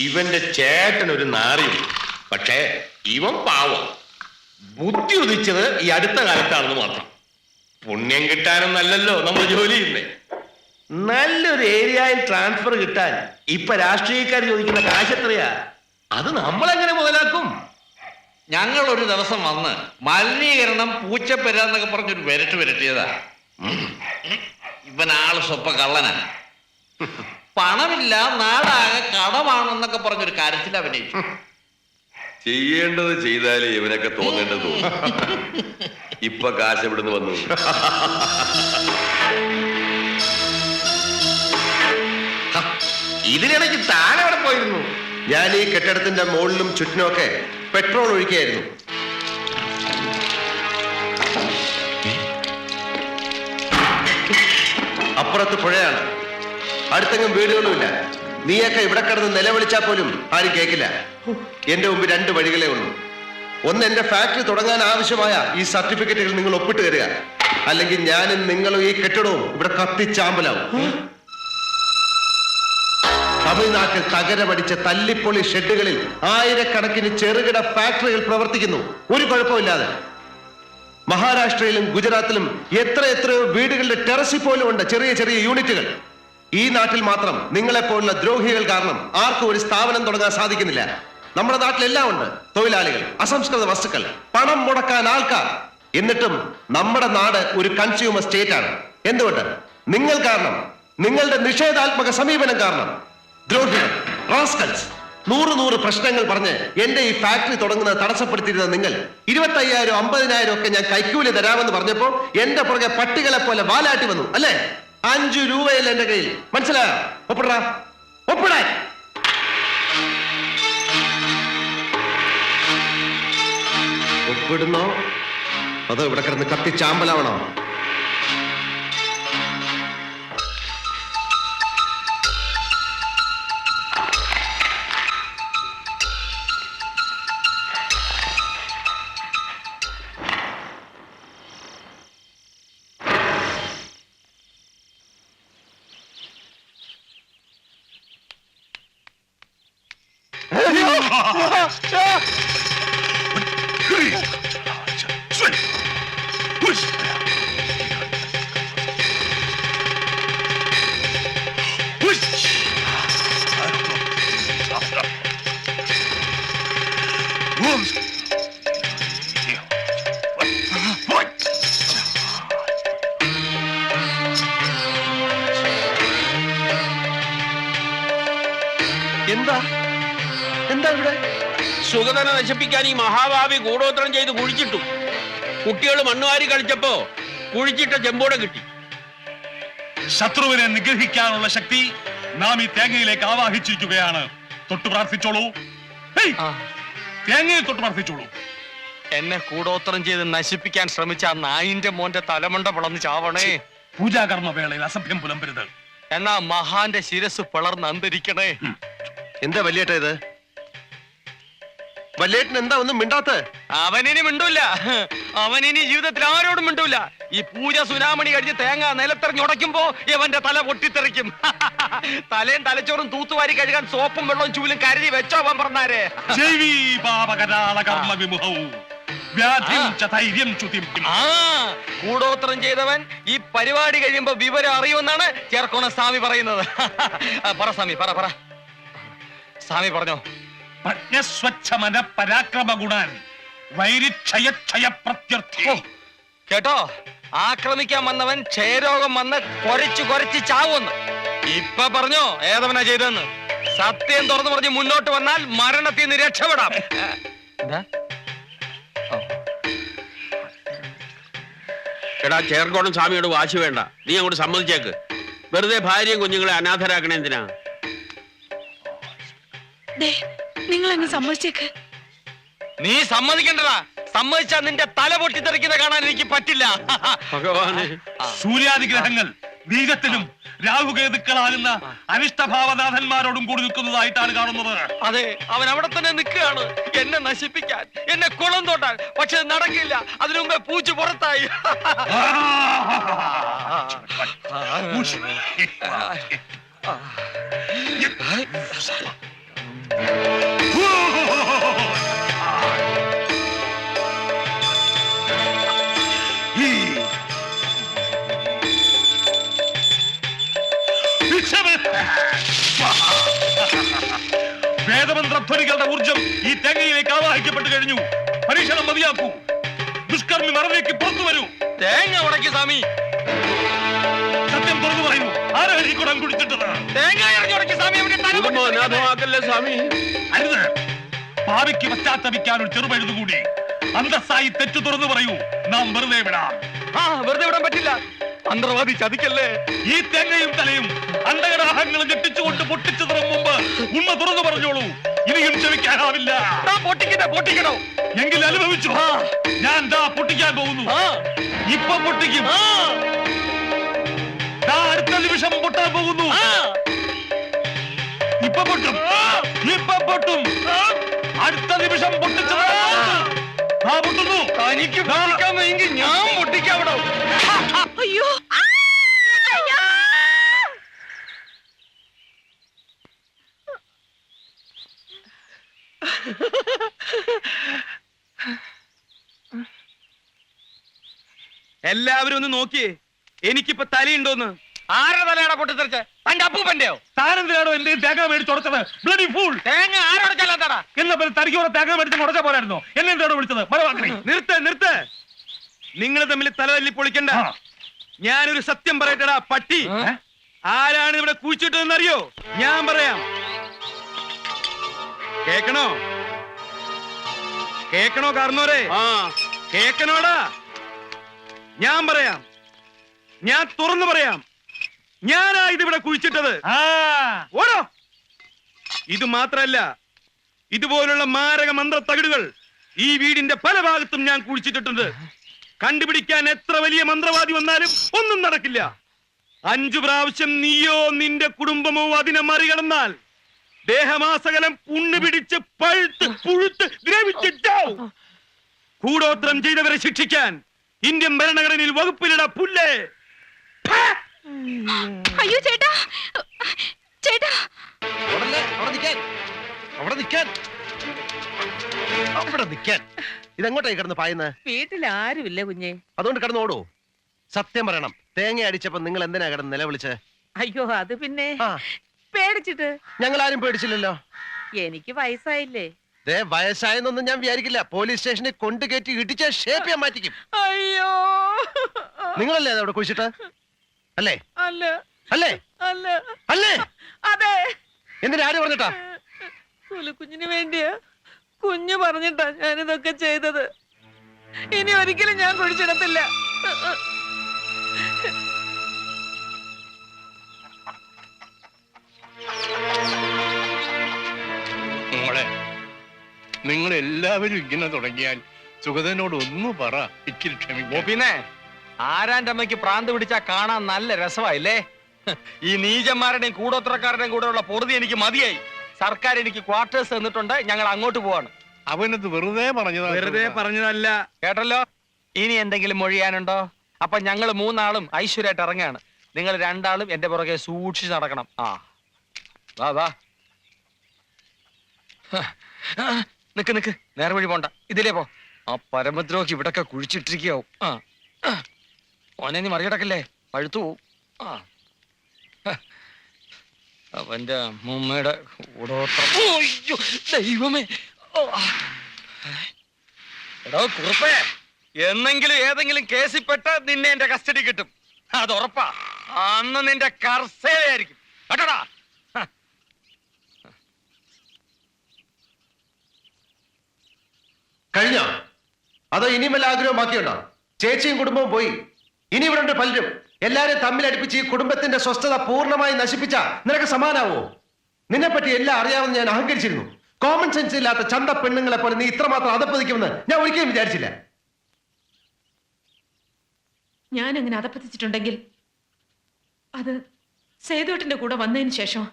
ഇവന്റെ ചേട്ടൻ ഒരു നാറിയും, പക്ഷേ ഇവൻ പാവം. ബുദ്ധി ഉദിച്ചത് ഈ അടുത്ത കാലത്താണെന്ന് മാത്രം. പുണ്യം കിട്ടാനും നല്ലല്ലോ നമ്മൾ ജോലി ചെയ്യുന്നേ. നല്ലൊരു ഏരിയയിൽ ട്രാൻസ്ഫർ കിട്ടാൻ ഇപ്പൊ രാഷ്ട്രീയക്കാർ ചോദിക്കുന്ന കാശ് എത്രയാ? അത് നമ്മളെങ്ങനെ മുതലാക്കും? ഞങ്ങൾ ഒരു ദിവസം വന്ന് മലിനീകരണം പൂച്ചപ്പെരാന്നൊക്കെ പറഞ്ഞൊരു വിരട്ടിയതാ. ഇവനാള് സ്വപ്പ കള്ളനാ. പണമില്ല, നാടാകെ കടമാണെന്നൊക്കെ പറഞ്ഞൊരു കാര്യത്തിൽ അഭിനയിച്ചു. ചെയ്യേണ്ടത് ചെയ്താലേ ഇവനൊക്കെ തോന്നേണ്ടത് തോന്നും. ഇപ്പൊ കാശ് എവിടുന്ന് വന്നു? ഇതിനിടയ്ക്ക് താഴെ അവിടെ പോയിരുന്നു. ഞാൻ ഈ കെട്ടിടത്തിന്റെ മുകളിലും ചുറ്റിനുമൊക്കെ പെട്രോൾ ഒഴിക്കുകയായിരുന്നു. അപ്പുറത്ത് പുഴയാണ്, അടുത്തെങ്ങും വീടുകളുമില്ല. നീയൊക്കെ ഇവിടെ കിടന്ന് നിലവിളിച്ചാൽ പോലും ആരും കേൾക്കില്ല. എന്റെ മുമ്പ് 2 വഴികളേ ഉള്ളൂ. ഒന്ന്, എന്റെ ഫാക്ടറി തുടങ്ങാൻ ആവശ്യമായ ഈ സർട്ടിഫിക്കറ്റുകൾ നിങ്ങൾ ഒപ്പിട്ട് തരിക, അല്ലെങ്കിൽ ഞാനും നിങ്ങളും ഈ കെട്ടിടവും ഇവിടെ കത്തിച്ചാമ്പലാവും. തമിഴ്നാട്ടിൽ തകരമടിച്ച തല്ലിപ്പൊളി ഷെഡുകളിൽ ആയിരക്കണക്കിന് ചെറുകിട ഫാക്ടറികൾ പ്രവർത്തിക്കുന്നു, ഒരു കുഴപ്പമില്ലാതെ. മഹാരാഷ്ട്രയിലും ഗുജറാത്തിലും എത്രയോ വീടുകളുടെ ടെറസിൽ പോലും ഉണ്ട് ചെറിയ ചെറിയ യൂണിറ്റുകൾ. ഈ നാട്ടിൽ മാത്രം നിങ്ങളെപ്പോലുള്ള ദ്രോഹികൾ കാരണം ആർക്കും ഒരു സ്ഥാപനം തുടങ്ങാൻ സാധിക്കുന്നില്ല. നമ്മുടെ നാട്ടിലെല്ലാം ഉണ്ട്: തൊഴിലാളികൾ, അസംസ്കൃത വസ്തുക്കൾ, പണം മുടക്കാൻ ആൾക്കാർ. എന്നിട്ടും നമ്മുടെ നാട് ഒരു കൺസ്യൂമർ സ്റ്റേറ്റ് ആണ്. എന്തുകൊണ്ട്? നിങ്ങൾ കാരണം, നിങ്ങളുടെ നിഷേധാത്മക സമീപനം കാരണം. ദ്രോഹികൾ, റാസ്കൽസ്. 100 പ്രശ്നങ്ങൾ പറഞ്ഞ് എന്റെ ഈ ഫാക്ടറി തുടങ്ങുന്നത് തടസ്സപ്പെടുത്തിയിരുന്ന നിങ്ങൾ 25,000 50,000 ഒക്കെ ഞാൻ കൈക്കൂലി തരാമെന്ന് പറഞ്ഞപ്പോ എന്റെ പുറകെ പട്ടികളെ പോലെ വാലാട്ടി വന്നു, അല്ലേ? 5 രൂപയില്ല എന്റെ കയ്യിൽ. മനസ്സിലായോ? ഒപ്പിടാ, ഒപ്പിടാൻ. ഒപ്പിടുന്നോ അതോ ഇവിടെ കിടന്ന് കത്തിച്ചാമ്പലാവണോ? എന്താ ഇവിടെ? സുഗതന നശിപ്പിക്കാൻ ഈ മഹാഭാവി കൂടോത്രം ചെയ്ത് കുഴിച്ചിട്ടു. കുട്ടികൾ മണ്ണുവാരി കളിച്ചപ്പോ കുഴിച്ചിട്ട ചെമ്പോടെ കിട്ടി. ശത്രുവിനെ നിഗ്രഹിക്കാനുള്ള ശക്തി നാം ഈ തേങ്ങയിലേക്ക് ആവാഹിച്ചിരിക്കുകയാണ്. തൊട്ടു പ്രാർത്ഥിച്ചോളൂ. തേങ്ങയെ തൊട്ട് പ്രാർത്ഥിച്ചോളൂ. എന്നെ കൂടോത്രം ചെയ്ത് നശിപ്പിക്കാൻ ശ്രമിച്ച ആ നായിന്റെ മോന്റെ തലമണ്ട പിളർന്ന് ചാവണേ. പൂജാകർമ്മ വേളയിൽ അസഭ്യം പുലമ്പരുത്. എന്നാ മഹാന്റെ ശിരസ് പിളർന്ന് അന്തരിക്കണേ. എന്താ വല്യേട്ട ഇത്? വല്യേട്ടൻ എന്താ ഒന്നും മിണ്ടാത്ത? അവനിനി മിണ്ടൂല. അവനിനി ജീവിതത്തിൽ ആരോടും മിണ്ടൂല. ഈ പൂജ സുനാമണി കഴിഞ്ഞ് തേങ്ങ നിലത്തെറിഞ്ഞുടയ്ക്കുമ്പോ ഇവന്റെ തല പൊട്ടിത്തെറിക്കും. തലയും തലച്ചോറും തൂത്തുവാരി കഴുകാൻ സോപ്പും വെള്ളവും ചൂലും കരുതി വെച്ചോ അവൻ പറഞ്ഞാരേ. കൂടോത്രം ചെയ്തവൻ ഈ പരിപാടി കഴിയുമ്പോ വിവരം അറിയുമെന്നാണ് ചേർക്കോണ സ്വാമി പറയുന്നത്. പറ സ്വാമി, പറ. സ്വാമി പറഞ്ഞോ. പ്രജ്ഞസ്വച്ഛമന പരാക്രമ ഗുണാൻ വൈരിക്ഷയ പ്രത്യർത്ഥോ. കേട്ടോ, ആക്രമിക്കാൻ വന്നവൻ ക്ഷയരോഗം വന്ന് കൊരച്ചു ചാവുമെന്ന്. ഇപ്പൊ പറഞ്ഞോ ഏതവനാ ചെയ്തെന്ന്. സത്യം തുറന്നു പറഞ്ഞ് മുന്നോട്ട് വന്നാൽ മരണത്തിൽ നിന്ന് രക്ഷപ്പെടാം. എടാ, ചേർക്കോണം സ്വാമിയോട് വാശി വേണ്ട. നീ അങ്ങോട്ട് സമ്മതിച്ചേക്ക്. വെറുതെ ഭാര്യയും കുഞ്ഞുങ്ങളെ അനാഥരാക്കണേ എന്തിനാ? നിങ്ങൾ അങ്ങ് സമ്മതിച്ചേക്ക്. നീ സമ്മതിക്കണ്ടടാ. സമ്മതിച്ചാ നിന്റെ തല പൊട്ടിത്തെറിക്കുന്ന കാണാൻ എനിക്ക് പറ്റില്ല. ഭഗവാനെ, സൂര്യാദിഗ്രഹങ്ങൾ ബീജത്തിലും രാഹുകേതുക്കളാകുന്ന അനിഷ്ടഭാവനാഥന്മാരോടും കൂടി നിൽക്കുന്നതായിട്ടാണ് കാണുന്നത്. അതെ, അവൻ അവിടെ തന്നെ നിൽക്കുകയാണ് എന്നെ നശിപ്പിക്കാൻ, എന്നെ കുളം തോട്ടാൻ. പക്ഷെ നടക്കില്ല. അതിനു മുമ്പേ പൂച്ചു പുറത്തായി. വേദമന്ത്രധ്വനികളുടെ ഊർജം ഈ തേങ്ങയിലേക്ക് ആവാഹിക്കപ്പെട്ടു കഴിഞ്ഞു. പരീക്ഷണം മതിയാക്കൂ. ദുഷ്കർമ്മി മറവിലേക്ക് പുറത്തു വരൂ. തേങ്ങ ഉടക്കി സ്വാമി. സത്യം തുറന്നു പറയൂ. ആരാണ് ഈ കുടം കുടിച്ചിട്ടത്? തേങ്ങ ഇറങ്ങി ഉടക്കി സ്വാമി. അവന്റെ തല കുടുംബം അനാഥമാക്കല്ലേ സ്വാമി. അരുത്. ഭാവിക്ക് പശ്ചാത്തപിക്കാൻ ഒരു ചെറുപഴുതുകൂടി. അന്തസ്സായി തെറ്റു തുറന്നു പറയൂ. നാം വെറുതെ വിടാം. വെറുതെ വിടാൻ പറ്റില്ല. മന്ത്രവാദി ചതിക്കല്ലേ. ഈ തേങ്ങയും തലയും അണ്ടകടാഹങ്ങളും ഞെട്ടിച്ചുകൊണ്ട് പൊട്ടിച്ചു തുറന്നു മുമ്പ് ഉണ്മ തുറന്നു പറഞ്ഞോളൂ. ഇനിയും ക്ഷമിക്കാനാവില്ല. പൊട്ടിക്കണോ? എങ്കിൽ അനുഭവിച്ചു. ഞാൻ ദാ പൊട്ടിക്കാൻ പോകുന്നു. ഇപ്പൊ പൊട്ടിക്കും. ദാ അടുത്ത നിമിഷം പൊട്ടാൻ പോകുന്നു. ഇപ്പൊ പൊട്ടും. ഇപ്പൊ പൊട്ടും. അടുത്ത നിമിഷം പൊട്ടിച്ചു പൊട്ടുന്നു. തനിക്ക് പൊട്ടിക്കാമെങ്കിൽ ഞാൻ പൊട്ടിക്കാവിടോ. അയ്യോ എല്ലാവരും ഒന്ന് നോക്കിയേ. എനിക്കിപ്പോ തലയുണ്ടോന്ന്. ആരുടെ തലയാണോ പൊട്ടിത്തെറിച്ച്? തന്റെ അപ്പൂപ്പന്റെയോ? താനെന്തിനാണോ എന്റെ തേങ്ങ മേടിച്ചുടച്ചത്? Bloody fool. തേങ്ങ ആരോടച്ചാലാത്താടാ? എന്നാ പിന്നെ തനിക്ക് കുറെ തേങ്ങ മേടിച്ച് ഉടച്ച പോരായിരുന്നോ? എന്നെ എന്താണ് വിളിച്ചത്? മരവാക്കണി. നിർത്ത്. നിങ്ങൾ തമ്മിൽ തലതല്ലി പൊളിക്കണ്ട. ഞാനൊരു സത്യം പറയട്ടടാ പട്ടി. ആരാണ് ഇവിടെ കുഴിച്ചിട്ടതെന്ന് അറിയോ? ഞാൻ പറയാം. കേക്കണോ കാർന്നോരെ? കേക്കണോടാ? ഞാൻ പറയാം. ഞാൻ തുറന്നു പറയാം. ഞാനാ ഇതിവിടെ കുഴിച്ചിട്ടത്. ഓടോ. ഇത് മാത്രല്ല, ഇതുപോലുള്ള മാരക മന്ത്ര തകിടുകൾ ഈ വീടിന്റെ പല ഭാഗത്തും ഞാൻ കുഴിച്ചിട്ടിട്ടുണ്ട്. കണ്ടുപിടിക്കാൻ എത്ര വലിയ മന്ത്രവാദി വന്നാലും ഒന്നും നടക്കില്ല. 5 പ്രാവശ്യം നീയോ നിന്റെ കുടുംബമോ അതിനെ മറികടന്നാൽ ദേഹമാസകലം പുണ്ണ് പിടിച്ച് പഴുത്ത് പുഴുത്ത് ദ്രവിച്ചിട്ടാവും. കൂടോത്രം ചെയ്തവരെ ശിക്ഷിക്കാൻ ഇന്ത്യൻ ഭരണഘടനയിൽ വകുപ്പിലിട പുല്ലേ. അയ്യോ ചേട്ടാ ചേട്ടാ അവിടെ നിൽക്കാൻ ഇതെങ്ങോട്ടായി കിടന്ന് പായുന്നത്? വീട്ടിൽ ആരുമില്ല കുഞ്ഞെ. അതുകൊണ്ട് കിടന്നോടൂ. സത്യം പറയണം, തേങ്ങ അടിച്ചപ്പോ നിങ്ങൾ എന്തിനാ കിടന്ന് നിലവിളിച്ച്? അയ്യോ അത് പിന്നെ ആ, പേടിച്ചിട്ട്. ഞങ്ങൾ ആരും പേടിച്ചില്ലല്ലോ. എനിക്ക് വയസ്സായില്ലേ. ദേ, വയസ്സായെന്നൊന്നും ഞാൻ വിചാരിക്കില്ല. പോലീസ് സ്റ്റേഷനിൽ കൊണ്ടു കയറ്റി ഇടിച്ച ഷേപ്പ് ഞാൻ മാറ്റിക്കും. അയ്യോ നിങ്ങളല്ലേ അതവിടെ കുഴിച്ചിട്ട്? അല്ലേ അല്ല അല്ലേ അല്ല അല്ലേ? അതെ. എന്തിനാ ആര് പറഞ്ഞിട്ടാ? കുഞ്ഞിന് വേണ്ടിയാ. കുഞ്ഞു പറഞ്ഞിട്ടാ ഞാനിതൊക്കെ ചെയ്തത്. ഇനി ഒരിക്കലും ഞാൻ കുഴിച്ചിടത്തില്ല. മോളെ, നിങ്ങൾ എല്ലാവരും ഇങ്ങനെ തുടങ്ങിയാൽ സുഗതനോട് ഒന്നു പറ. ഇച്ചിരി ക്ഷമിക്കും. പിന്നെ ആരാന്റെ അമ്മയ്ക്ക് പ്രാന്ത് പിടിച്ചാ കാണാൻ നല്ല രസമായില്ലേ? ഈ നീചന്മാരുടെയും കൂടോത്രക്കാരുടെയും കൂടെയുള്ള പൊറുതി എനിക്ക് മതിയായി. സർക്കാർ എനിക്ക് ക്വാർട്ടേഴ്സ് തന്നിട്ടുണ്ട്. ഞങ്ങൾ അങ്ങോട്ട് പോവാണ്. അവനത് വെറുതെ പറഞ്ഞതല്ല. കേട്ടല്ലോ. ഇനി എന്തെങ്കിലും മൊഴിയാനുണ്ടോ? അപ്പൊ ഞങ്ങൾ 3 ആളും ഐശ്വര്യമായിട്ട് ഇറങ്ങാണ്. നിങ്ങൾ 2 ആളും എന്റെ പുറകെ സൂക്ഷിച്ച് നടക്കണം. വാ നിക്ക്. നേരെ വഴി പോണ്ട, ഇതിലേ പോ. ആ പരമദ്രോഹി ഇവിടൊക്കെ കുഴിച്ചിട്ടിരിക്കാവും. ഓനെ നീ മറികടക്കല്ലേ, പഴുത്തു പോവും. അവന്റെ അമ്മൂമ്മയുടെ ദൈവമേ. എടോ കുറുപ്പേ, എന്നെങ്കിലും ഏതെങ്കിലും കേസിൽപ്പെട്ട് നിന്നെ എന്റെ കസ്റ്റഡി കിട്ടും. അത് ഉറപ്പാ. അന്ന് നിന്റെ കർസേയായിരിക്കും കേട്ടോടാ. കഴിഞ്ഞോ? അതോ ഇനിയും വല്ല ആഗ്രഹവും ബാക്കിയുണ്ടോ? ചേച്ചിയും കുടുംബവും പോയി. ഇനി ഇവിടെ ഉണ്ട് പലരും. എല്ലാരും തമ്മിലടിപ്പിച്ച് ഈ കുടുംബത്തിന്റെ സ്വസ്ഥത പൂർണ്ണമായി നശിപ്പിച്ച നിനക്ക് സമാനാവോ? നിന്നെപ്പറ്റി എല്ലാം അറിയാമെന്ന് ഞാൻ അഹങ്കരിച്ചിരുന്നു. കോമൺ സെൻസ് ഇല്ലാത്ത ചന്ത പെണ്ണുങ്ങളെ പോലെ നീ ഇത്രമാത്രം അതപ്പതിക്കുമെന്ന് ഞാൻ ഒരിക്കലും വിചാരിച്ചില്ല. ഞാൻ അങ്ങനെ അതപ്പതിച്ചിട്ടുണ്ടെങ്കിൽ അത് സേതുവേട്ടന്റെ കൂടെ വന്നതിന് ശേഷം.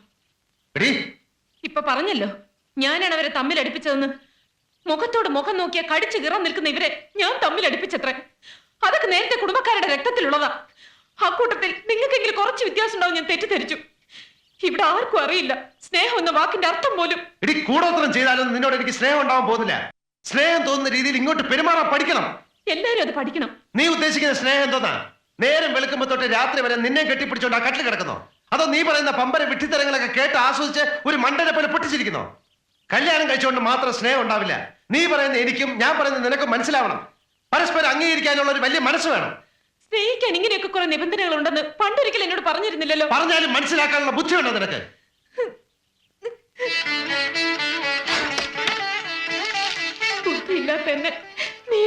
ഇപ്പൊ പറഞ്ഞല്ലോ, ഞാനാണ് അവരെ തമ്മിലടിപ്പിച്ചതെന്ന്. മുഖത്തോട് മുഖം നോക്കിയാൽ കടിച്ചു കീറാൻ നിൽക്കുന്ന ഇവരെ ഞാൻ തമ്മിലടിപ്പിച്ചത്രേ. അതൊക്കെ നേരത്തെ കുടുംബക്കാരുടെ രക്തത്തിലുള്ളതാ. അക്കൂട്ടത്തിൽ നിങ്ങൾക്കെങ്കിലും കുറച്ച് വ്യത്യാസം ഉണ്ടാവും ഞാൻ തെറ്റിദ്ധരിച്ചു. ഇവിടെ ആർക്കും അറിയില്ല സ്നേഹം എന്ന വാക്കിന്റെ അർത്ഥം പോലും. കൂടോത്രം ചെയ്താലും നിന്നോട് എനിക്ക് സ്നേഹം ഉണ്ടാവാൻ പോകുന്നില്ല. സ്നേഹം തോന്നുന്ന രീതിയിൽ ഇങ്ങോട്ട് പെരുമാറാൻ പഠിക്കണം. എല്ലാരും അത് പഠിക്കണം. നീ ഉദ്ദേശിക്കുന്ന സ്നേഹം എന്തോന്നാ? നേരം വെളുക്കുമ്പോ തൊട്ട് രാത്രി വരെ നിന്നെ കെട്ടിപ്പിടിച്ചോണ്ട് ആ കട്ടിൽ കിടക്കുന്നോ? അതോ നീ പറയുന്ന പമ്പര വിട്ടിത്തരങ്ങളൊക്കെ കേട്ട് ആസ്വദിച്ച് ഒരു മണ്ടനെ പോലെ പൊട്ടിച്ചിരിക്കുന്നോ? കല്യാണം കഴിച്ചുകൊണ്ട് മാത്രം സ്നേഹം ഉണ്ടാവില്ല. നീ പറയുന്ന എനിക്കും ഞാൻ പറയുന്നത് നിനക്കും മനസ്സിലാവണം. പരസ്പരം അംഗീകരിക്കാനുള്ള ഒരു വലിയ മനസ്സ് വേണം. സ്നേഹിക്കാൻ ഇങ്ങനെയൊക്കെ കുറെ നിബന്ധനകൾ ഉണ്ടെന്ന് പണ്ടൊരിക്കലും എന്നോട് പറഞ്ഞിരുന്നില്ലല്ലോ. പറഞ്ഞാലും മനസ്സിലാക്കാനുള്ള ബുദ്ധി വേണം നിനക്ക്. ബുദ്ധിയില്ലാത്ത എന്നെ നീ